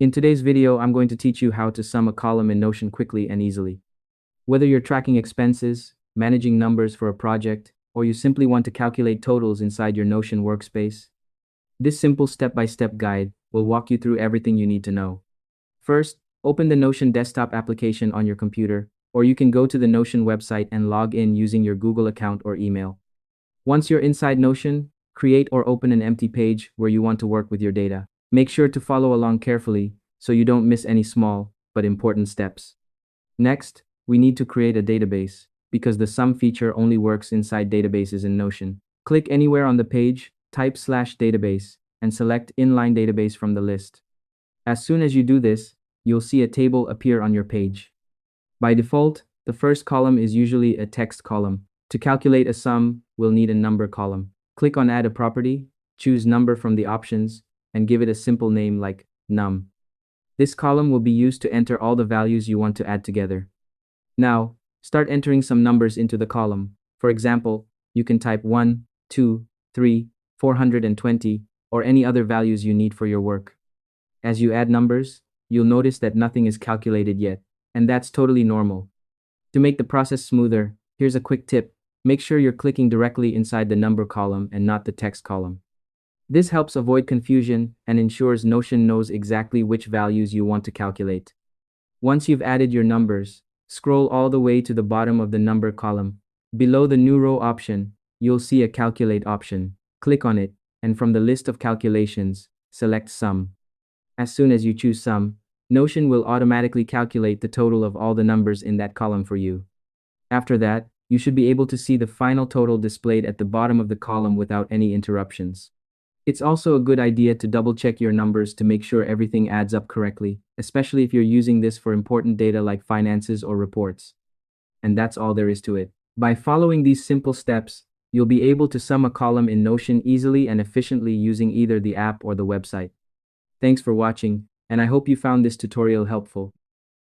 In today's video, I'm going to teach you how to sum a column in Notion quickly and easily. Whether you're tracking expenses, managing numbers for a project, or you simply want to calculate totals inside your Notion workspace, this simple step-by-step guide will walk you through everything you need to know. First, open the Notion desktop application on your computer, or you can go to the Notion website and log in using your Google account or email. Once you're inside Notion, create or open an empty page where you want to work with your data. Make sure to follow along carefully so you don't miss any small but important steps. Next, we need to create a database because the sum feature only works inside databases in Notion. Click anywhere on the page, type /database, and select inline database from the list. As soon as you do this, you'll see a table appear on your page. By default, the first column is usually a text column. To calculate a sum, we'll need a number column. Click on Add a Property, choose Number from the options, and give it a simple name like num. This column will be used to enter all the values you want to add together. Now, start entering some numbers into the column. For example, you can type 1, 2, 3, 420, or any other values you need for your work. As you add numbers, you'll notice that nothing is calculated yet, and that's totally normal. To make the process smoother, here's a quick tip. Make sure you're clicking directly inside the number column and not the text column. This helps avoid confusion and ensures Notion knows exactly which values you want to calculate. Once you've added your numbers, scroll all the way to the bottom of the number column. Below the New Row option, you'll see a Calculate option. Click on it, and from the list of calculations, select Sum. As soon as you choose Sum, Notion will automatically calculate the total of all the numbers in that column for you. After that, you should be able to see the final total displayed at the bottom of the column without any interruptions. It's also a good idea to double-check your numbers to make sure everything adds up correctly, especially if you're using this for important data like finances or reports. And that's all there is to it. By following these simple steps, you'll be able to sum a column in Notion easily and efficiently using either the app or the website. Thanks for watching, and I hope you found this tutorial helpful.